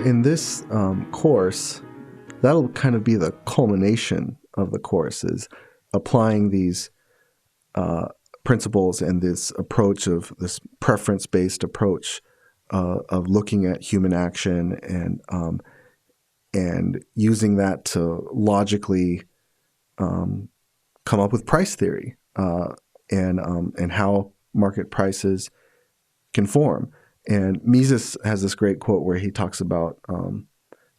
in this course, that'll kind of be the culmination of the course, is applying these principles and this approach of this preference-based approach of looking at human action and using that to logically come up with price theory and how market prices can form. And Mises has this great quote where he talks about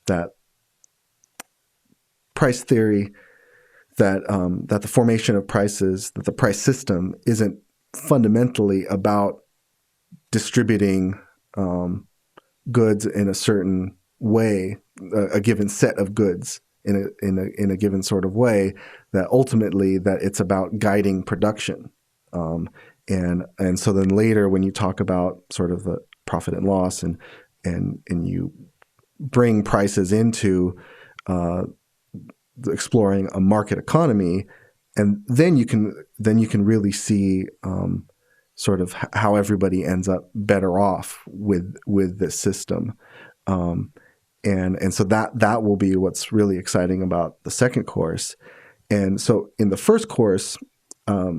that price theory, that the formation of prices, that the price system isn't fundamentally about distributing goods in a certain way, a given set of goods in a given sort of way, that ultimately that it's about guiding production. And so then later when you talk about sort of the profit and loss and you bring prices into exploring a market economy, and then you can really see sort of how everybody ends up better off with this system. And so that will be what's really exciting about the second course. And so in the first course, like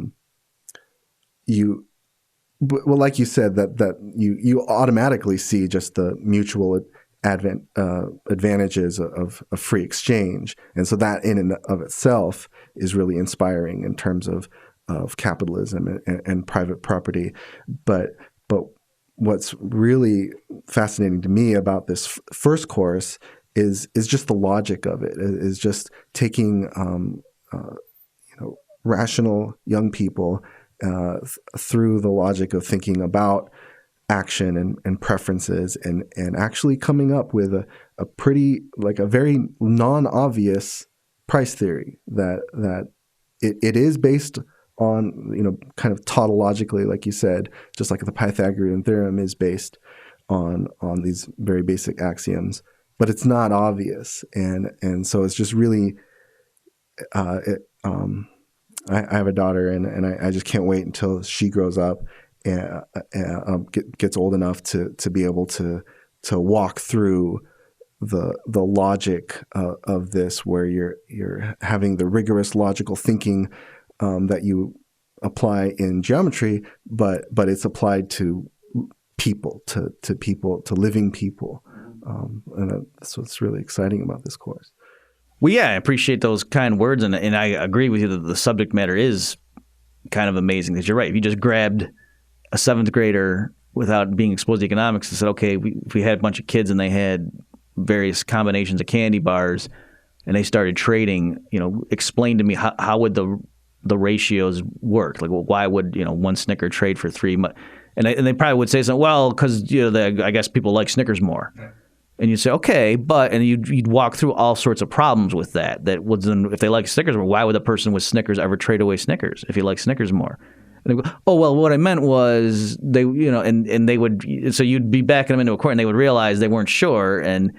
you said, that you automatically see just the mutual advantages of free exchange. And so that in and of itself is really inspiring in terms of capitalism and private property. But what's really fascinating to me about this first course is just the logic of it. Is just taking rational young people through the logic of thinking about action and preferences and actually coming up with a pretty, like a very non-obvious price theory that it is based on, kind of tautologically, like you said, just like the Pythagorean theorem is based on these very basic axioms, but it's not obvious. And so it's just really, I have a daughter and I just can't wait until she grows up and gets old enough to be able to walk through the logic of this, where you're having the rigorous logical thinking that you apply in geometry, but it's applied to people, to people, to living people. And that's what's really exciting about this course. Well, yeah, I appreciate those kind words, and I agree with you that the subject matter is kind of amazing. Because you're right. If you just grabbed a seventh grader without being exposed to economics and said, okay, if we had a bunch of kids and they had various combinations of candy bars and they started trading, explain to me how would the ratios work? Like, well, why would one Snicker trade for three? And they probably would say something. Well, because I guess people like Snickers more. And you'd say, okay, and you'd walk through all sorts of problems with that. That was, if they like Snickers more, why would the person with Snickers ever trade away Snickers if he likes Snickers more? And they go, oh, well, what I meant was they, and they would, so you'd be backing them into a court and they would realize they weren't sure. And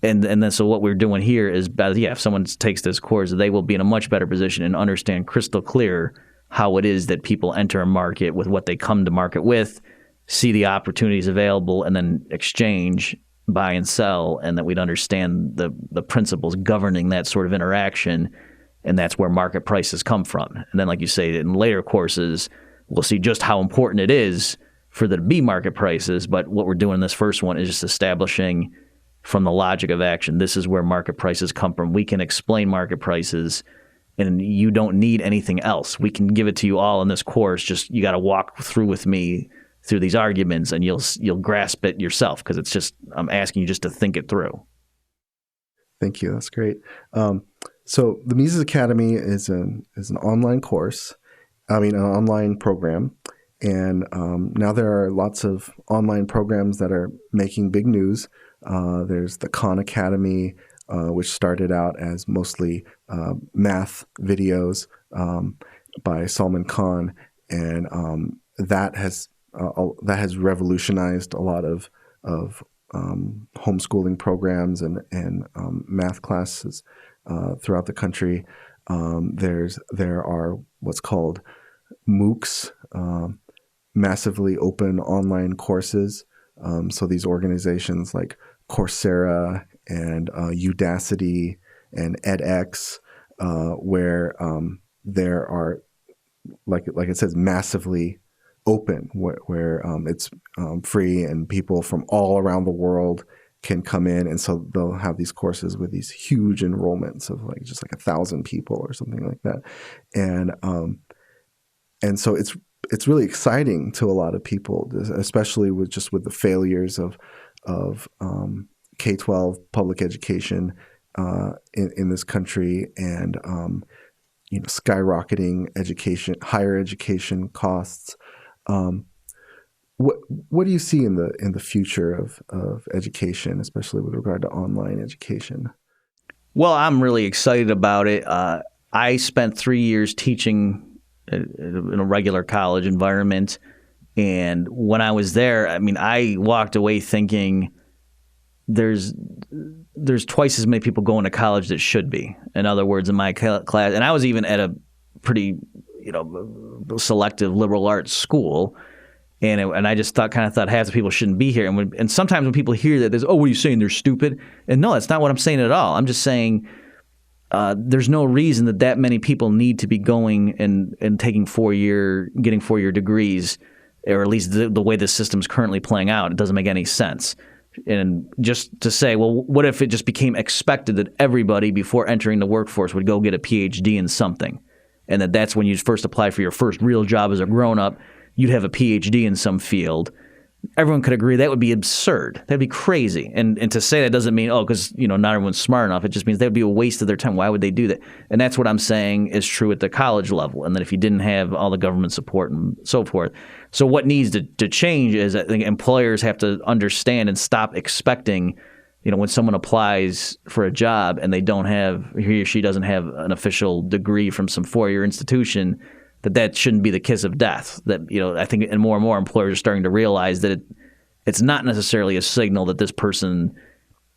then so what we're doing here is, if someone takes this course, they will be in a much better position and understand crystal clear how it is that people enter a market with what they come to market with, see the opportunities available, and then exchange, buy and sell, and that we'd understand the principles governing that sort of interaction, and that's where market prices come from. And then, like you say, in later courses, we'll see just how important it is for there to be market prices, but what we're doing in this first one is just establishing from the logic of action, this is where market prices come from. We can explain market prices, and you don't need anything else. We can give it to you all in this course, just you got to walk through with me through these arguments, and you'll grasp it yourself, because it's just, I'm asking you just to think it through. Thank you. That's great. So the Mises Academy is an online course, an online program. And now there are lots of online programs that are making big news. There's the Khan Academy, which started out as mostly math videos by Salman Khan. And that has revolutionized a lot of homeschooling programs and math classes throughout the country. There are what's called MOOCs, massively open online courses. So these organizations like Coursera and Udacity and edX, where there are, like it says, massively open, where it's free and people from all around the world can come in, and so they'll have these courses with these huge enrollments of just 1,000 people or something like that, and so it's really exciting to a lot of people, especially with the failures of K-12 public education in this country, and skyrocketing higher education costs. What do you see in the future of education, especially with regard to online education? Well, I'm really excited about it. I spent 3 years teaching in a regular college environment, and when I was there, I walked away thinking there's twice as many people going to college that should be. In other words, in my class, and I was even at a pretty selective liberal arts school. And I just thought half the people shouldn't be here. And sometimes when people hear that, there's, what are you saying? They're stupid? And no, that's not what I'm saying at all. I'm just saying there's no reason that many people need to be going and taking getting 4-year degrees, or at least the way the system's currently playing out. It doesn't make any sense. And just to say, well, what if it just became expected that everybody before entering the workforce would go get a PhD in something, and that's when you first apply for your first real job as a grown-up, you'd have a PhD in some field. Everyone could agree that would be absurd. That'd be crazy. And to say that doesn't mean, because not everyone's smart enough. It just means that would be a waste of their time. Why would they do that? And that's what I'm saying is true at the college level. And that if you didn't have all the government support and so forth. So what needs to change is, I think employers have to understand and stop expecting, when someone applies for a job and he or she doesn't have an official degree from some 4-year institution, that shouldn't be the kiss of death. That I think, and more employers are starting to realize that it's not necessarily a signal that this person,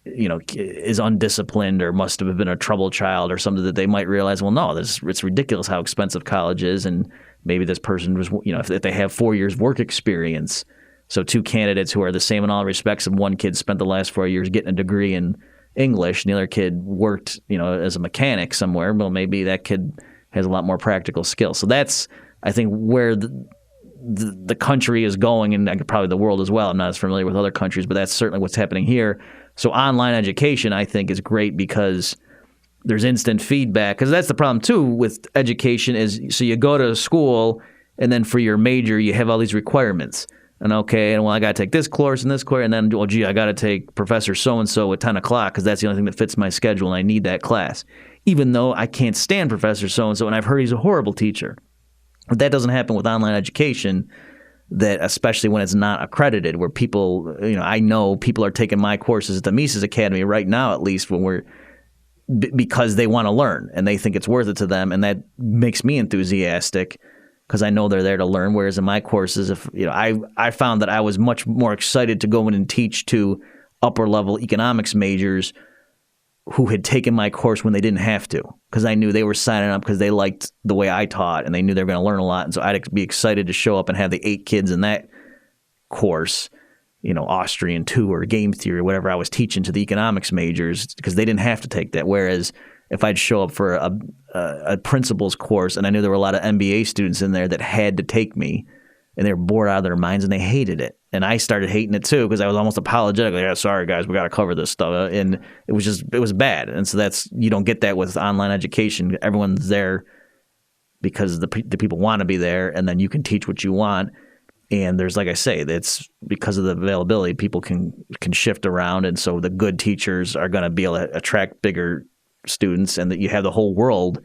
is undisciplined or must have been a troubled child or something, that they might realize, well, no, it's ridiculous how expensive college is, and maybe this person was, if they have 4 years work experience, so 2 candidates who are the same in all respects, and one kid spent the last 4 years getting a degree in English, and the other kid worked, as a mechanic somewhere. Well, maybe that kid has a lot more practical skills. So that's, I think, where the country is going, and probably the world as well. I'm not as familiar with other countries, but that's certainly what's happening here. So online education, I think, is great because there's instant feedback. Because that's the problem, too, with education is, so you go to school, and then for your major, you have all these requirements. And I got to take this course and this course, and then, I got to take Professor so-and-so at 10 o'clock because that's the only thing that fits my schedule, and I need that class. Even though I can't stand Professor so-and-so, and I've heard he's a horrible teacher. But that doesn't happen with online education, that especially when it's not accredited, where people, I know people are taking my courses at the Mises Academy right now, at least, because they want to learn, and they think it's worth it to them, and that makes me enthusiastic because I know they're there to learn. Whereas in my courses, I found that I was much more excited to go in and teach to upper-level economics majors who had taken my course when they didn't have to, because I knew they were signing up because they liked the way I taught and they knew they were going to learn a lot. And so I'd be excited to show up and have the 8 kids in that course, Austrian 2 or game theory or whatever I was teaching to the economics majors, because they didn't have to take that. Whereas if I'd show up for a principles course and I knew there were a lot of MBA students in there that had to take me, and they were bored out of their minds and they hated it. And I started hating it too, because I was almost apologetic. Like, sorry guys, we got to cover this stuff. And it was bad. And so you don't get that with online education. Everyone's there because the people want to be there, and then you can teach what you want. And there's, like I say, it's because of the availability, people can shift around. And so the good teachers are going to be able to attract bigger students, and that you have the whole world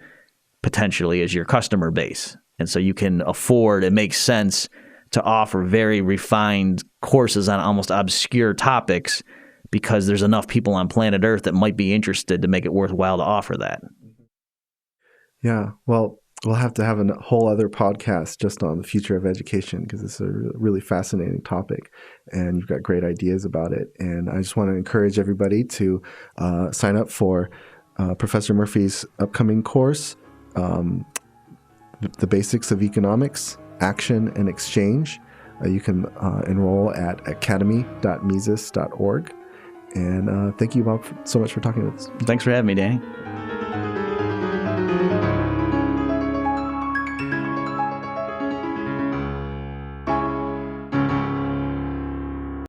potentially as your customer base. And so you can afford, it makes sense to offer very refined courses on almost obscure topics, because there's enough people on planet Earth that might be interested to make it worthwhile to offer that. Yeah, well, we'll have to have a whole other podcast just on the future of education, because it's a really fascinating topic and you've got great ideas about it. And I just want to encourage everybody to sign up for Professor Murphy's upcoming course, The Basics of Economics, Action and Exchange. You can enroll at academy.mises.org. And thank you, Bob, so much for talking with us. Thanks for having me, Danny.